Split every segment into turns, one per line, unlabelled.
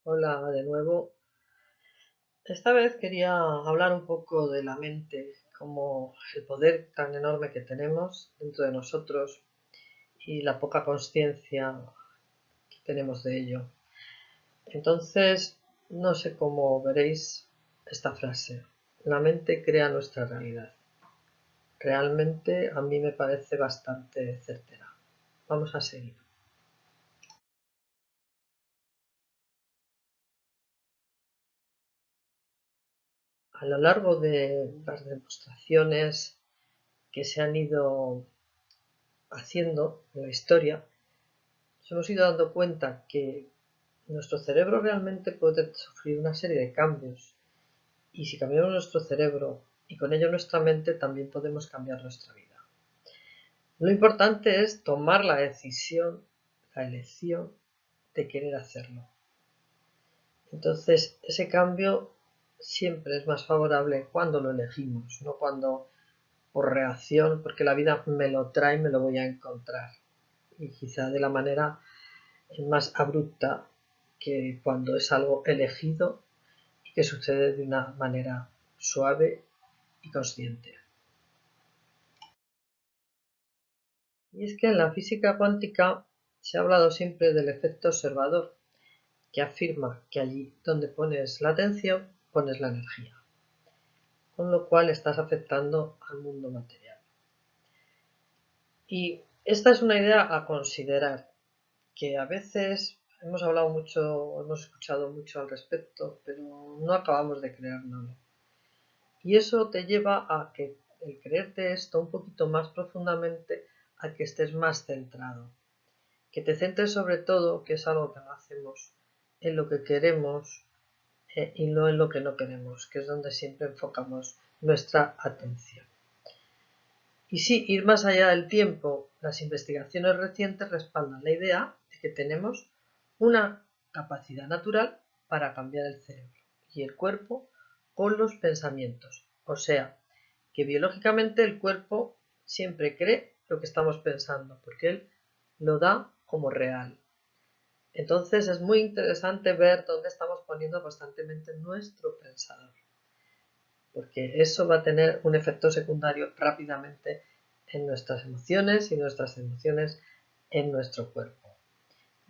Hola de nuevo. Esta vez quería hablar un poco de la mente, como el poder tan enorme que tenemos dentro de nosotros y la poca conciencia que tenemos de ello. Entonces, no sé cómo veréis esta frase. La mente crea nuestra realidad. Realmente a mí me parece bastante certera. Vamos a seguir. A lo largo de las demostraciones que se han ido haciendo en la historia, nos hemos ido dando cuenta que nuestro cerebro realmente puede sufrir una serie de cambios y si cambiamos nuestro cerebro y con ello nuestra mente también podemos cambiar nuestra vida. Lo importante es tomar la decisión, la elección de querer hacerlo. Entonces ese cambio siempre es más favorable cuando lo elegimos, no cuando por reacción, porque la vida me lo trae y me lo voy a encontrar. Y quizá de la manera más abrupta que cuando es algo elegido y que sucede de una manera suave y consciente. Y es que en la física cuántica se ha hablado siempre del efecto observador, que afirma que allí donde pones la atención, pones la energía, con lo cual estás afectando al mundo material. Y esta es una idea a considerar, que a veces hemos hablado mucho, hemos escuchado mucho al respecto, pero no acabamos de creérnoslo. Y eso te lleva a que el creerte esto un poquito más profundamente, a que estés más centrado, que te centres sobre todo, que es algo que no hacemos, en lo que queremos y no en lo que no queremos, que es donde siempre enfocamos nuestra atención. Y sí, ir más allá del tiempo, las investigaciones recientes respaldan la idea de que tenemos una capacidad natural para cambiar el cerebro y el cuerpo con los pensamientos. O sea, que biológicamente el cuerpo siempre cree lo que estamos pensando, porque él lo da como real. Entonces es muy interesante ver dónde estamos poniendo constantemente nuestro pensador, porque eso va a tener un efecto secundario rápidamente en nuestras emociones y nuestras emociones en nuestro cuerpo.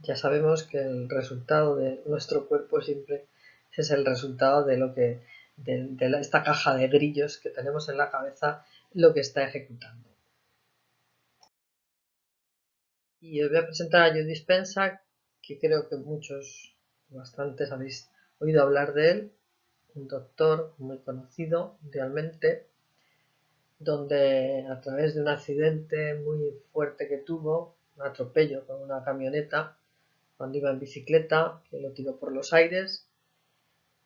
Ya sabemos que el resultado de nuestro cuerpo siempre es el resultado de lo que de esta caja de grillos que tenemos en la cabeza, lo que está ejecutando. Y os voy a presentar a Joe Dispenza, que creo que muchos, bastantes, habéis oído hablar de él, un doctor muy conocido mundialmente, donde a través de un accidente muy fuerte que tuvo, un atropello con una camioneta, cuando iba en bicicleta, que lo tiró por los aires,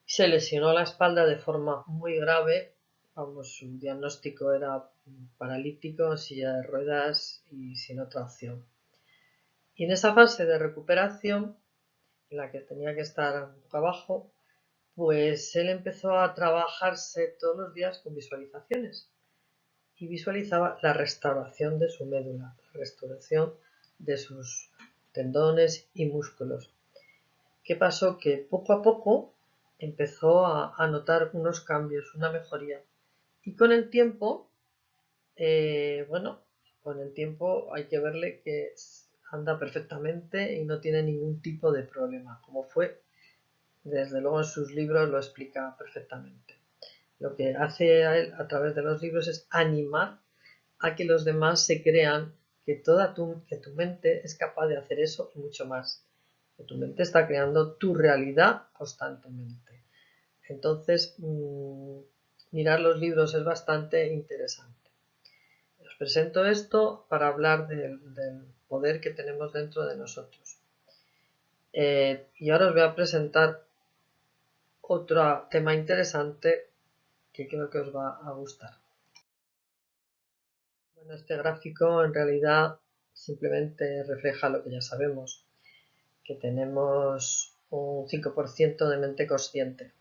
se lesionó la espalda de forma muy grave. Vamos, su diagnóstico era paralítico, en silla de ruedas y sin otra opción. Y en esa fase de recuperación, en la que tenía que estar boca abajo, pues él empezó a trabajarse todos los días con visualizaciones y visualizaba la restauración de su médula, la restauración de sus tendones y músculos. ¿Qué pasó? Que poco a poco empezó a notar unos cambios, una mejoría. Y con el tiempo, bueno, con el tiempo hay que verle que anda perfectamente y no tiene ningún tipo de problema, como fue, desde luego en sus libros lo explica perfectamente. Lo que hace a él a través de los libros es animar a que los demás se crean que que tu mente es capaz de hacer eso y mucho más. Que tu mente está creando tu realidad constantemente. Entonces, mirar los libros es bastante interesante. Os presento esto para hablar del poder que tenemos dentro de nosotros. Y ahora os voy a presentar otro tema interesante que creo que os va a gustar. Bueno, este gráfico en realidad simplemente refleja lo que ya sabemos, que tenemos un 5% de mente consciente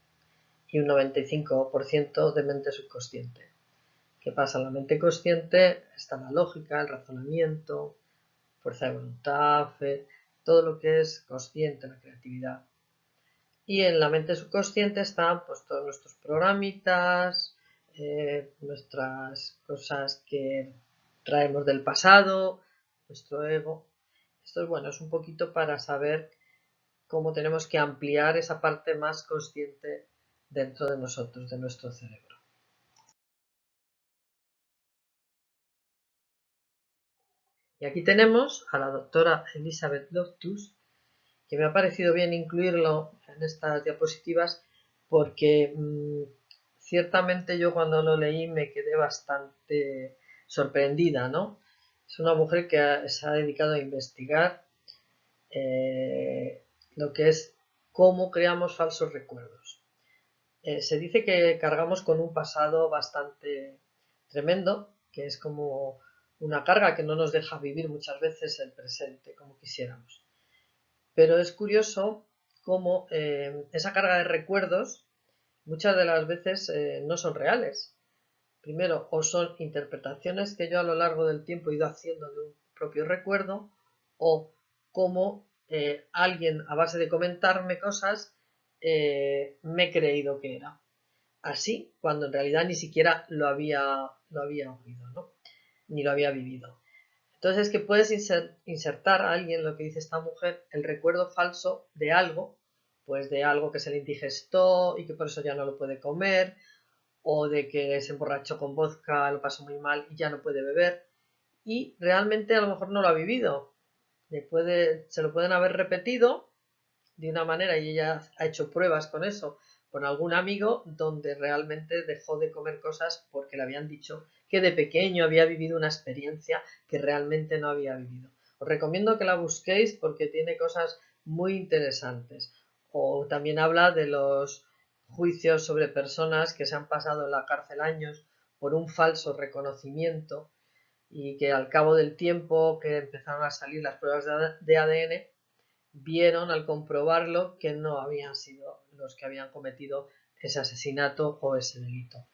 y un 95% de mente subconsciente. ¿Qué pasa? En la mente consciente está la lógica, el razonamiento, fuerza de voluntad, fe, todo lo que es consciente, la creatividad. Y en la mente subconsciente están pues todos nuestros programitas, nuestras cosas que traemos del pasado, nuestro ego. Esto es bueno, es un poquito para saber cómo tenemos que ampliar esa parte más consciente dentro de nosotros, de nuestro cerebro. Y aquí tenemos a la doctora Elizabeth Loftus, que me ha parecido bien incluirlo en estas diapositivas porque ciertamente yo cuando lo leí me quedé bastante sorprendida, ¿no? Es una mujer que se ha dedicado a investigar lo que es cómo creamos falsos recuerdos. Se dice que cargamos con un pasado bastante tremendo, que es como una carga que no nos deja vivir muchas veces el presente como quisiéramos. Pero es curioso cómo esa carga de recuerdos muchas de las veces no son reales. Primero, o son interpretaciones que yo a lo largo del tiempo he ido haciendo de un propio recuerdo, o cómo alguien a base de comentarme cosas me he creído que era así, cuando en realidad ni siquiera lo había oído, ¿no? Ni lo había vivido. Entonces es que puedes insertar a alguien, lo que dice esta mujer, el recuerdo falso de algo, pues de algo que se le indigestó y que por eso ya no lo puede comer, o de que se emborrachó con vodka, lo pasó muy mal y ya no puede beber, y realmente a lo mejor no lo ha vivido. Se lo pueden haber repetido de una manera y ella ha hecho pruebas con eso, con algún amigo, donde realmente dejó de comer cosas porque le habían dicho que de pequeño había vivido una experiencia que realmente no había vivido. Os recomiendo que la busquéis porque tiene cosas muy interesantes. O también habla de los juicios sobre personas que se han pasado en la cárcel años por un falso reconocimiento y que al cabo del tiempo que empezaron a salir las pruebas de ADN, vieron al comprobarlo que no habían sido los que habían cometido ese asesinato o ese delito.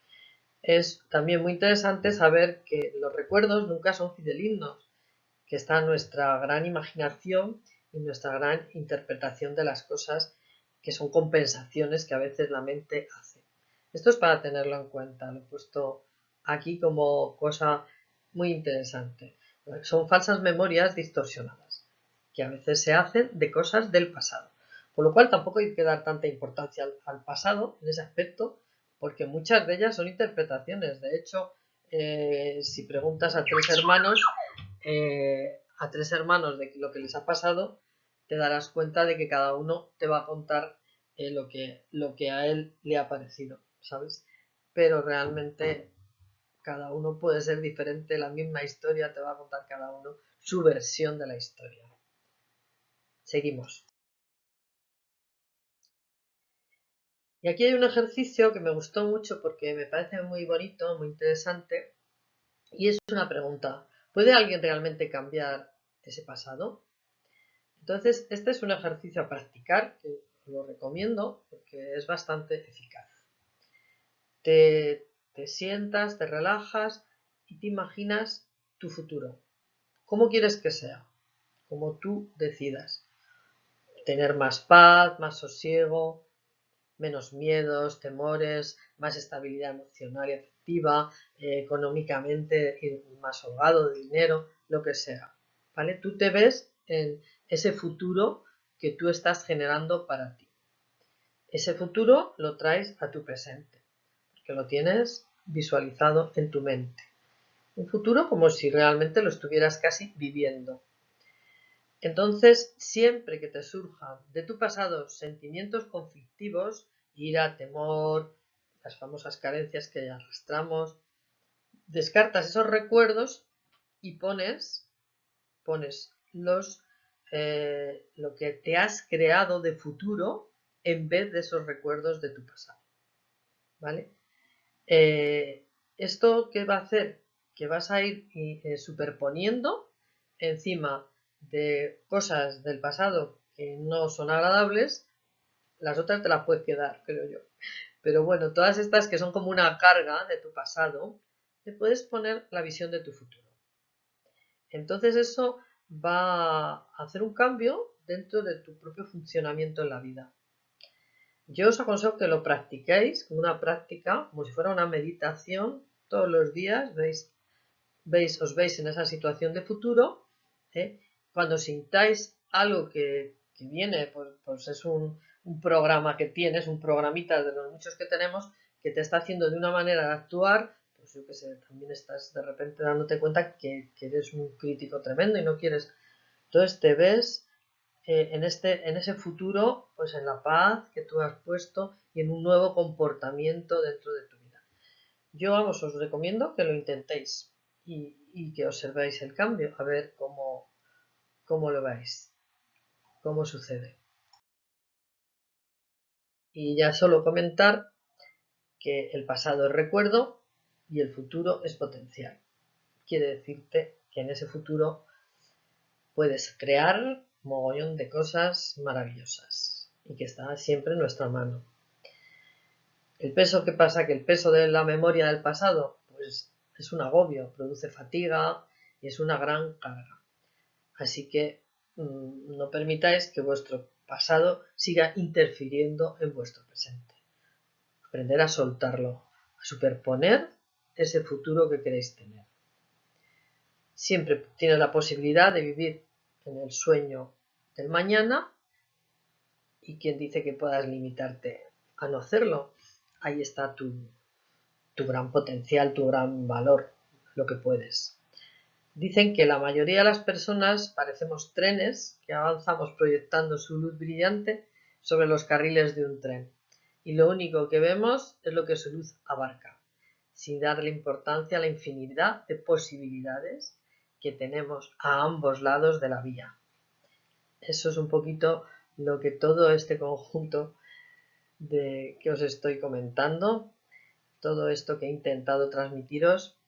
Es también muy interesante saber que los recuerdos nunca son fidedignos, que está nuestra gran imaginación y nuestra gran interpretación de las cosas, que son compensaciones que a veces la mente hace. Esto es para tenerlo en cuenta, lo he puesto aquí como cosa muy interesante. Son falsas memorias distorsionadas, que a veces se hacen de cosas del pasado. Por lo cual tampoco hay que dar tanta importancia al pasado en ese aspecto, porque muchas de ellas son interpretaciones. De hecho, si preguntas a tres hermanos de lo que les ha pasado, te darás cuenta de que cada uno te va a contar lo que a él le ha parecido, ¿sabes? Pero realmente cada uno puede ser diferente, la misma historia te va a contar cada uno su versión de la historia. Seguimos. Y aquí hay un ejercicio que me gustó mucho porque me parece muy bonito, muy interesante, y es una pregunta. ¿Puede alguien realmente cambiar ese pasado? Entonces, este es un ejercicio a practicar, que lo recomiendo porque es bastante eficaz. Te sientas, te relajas y te imaginas tu futuro. ¿Cómo quieres que sea? Como tú decidas. Tener más paz, más sosiego, menos miedos, temores, más estabilidad emocional y afectiva, económicamente más holgado de dinero, lo que sea. ¿Vale? Tú te ves en ese futuro que tú estás generando para ti. Ese futuro lo traes a tu presente, porque lo tienes visualizado en tu mente. Un futuro como si realmente lo estuvieras casi viviendo. Entonces, siempre que te surjan de tu pasado sentimientos conflictivos, ira, temor, las famosas carencias que ya arrastramos, descartas esos recuerdos y pones lo que te has creado de futuro en vez de esos recuerdos de tu pasado. ¿Vale? ¿Esto qué va a hacer? Que vas a ir superponiendo encima de cosas del pasado que no son agradables, las otras te las puedes quedar, creo yo. Pero bueno, todas estas que son como una carga de tu pasado, te puedes poner la visión de tu futuro. Entonces eso va a hacer un cambio dentro de tu propio funcionamiento en la vida. Yo os aconsejo que lo practiquéis como una práctica, como si fuera una meditación todos los días. Os veis en esa situación de futuro. Cuando sintáis algo que viene, pues es un programa que tienes, un programita de los muchos que tenemos, que te está haciendo de una manera de actuar, pues yo que sé, también estás de repente dándote cuenta que eres un crítico tremendo y no quieres. Entonces te ves en ese futuro, pues en la paz que tú has puesto y en un nuevo comportamiento dentro de tu vida. Yo, vamos, os recomiendo que lo intentéis y que observéis el cambio, a ver cómo lo veis, cómo sucede. Y ya solo comentar que el pasado es recuerdo y el futuro es potencial. Quiere decirte que en ese futuro puedes crear mogollón de cosas maravillosas y que está siempre en nuestra mano. El peso, ¿qué pasa? Que el peso de la memoria del pasado, pues es un agobio, produce fatiga y es una gran carga. Así que no permitáis que vuestro pasado siga interfiriendo en vuestro presente. Aprender a soltarlo, a superponer ese futuro que queréis tener. Siempre tienes la posibilidad de vivir en el sueño del mañana y quien dice que puedas limitarte a no hacerlo. Ahí está tu gran potencial, tu gran valor, lo que puedes. Dicen que la mayoría de las personas parecemos trenes que avanzamos proyectando su luz brillante sobre los carriles de un tren y lo único que vemos es lo que su luz abarca, sin darle importancia a la infinidad de posibilidades que tenemos a ambos lados de la vía. Eso es un poquito lo que todo este conjunto que os estoy comentando, todo esto que he intentado transmitiros,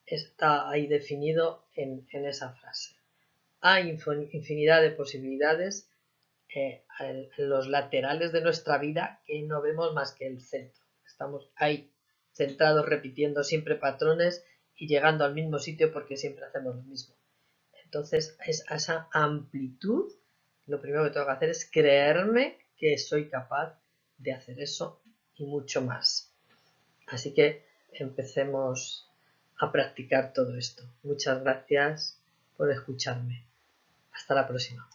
está ahí definido en esa frase. Hay infinidad de posibilidades en los laterales de nuestra vida que no vemos más que el centro. Estamos ahí, centrados, repitiendo siempre patrones y llegando al mismo sitio porque siempre hacemos lo mismo. Entonces, esa amplitud, lo primero que tengo que hacer es creerme que soy capaz de hacer eso y mucho más. Así que empecemos a practicar todo esto. Muchas gracias por escucharme. Hasta la próxima.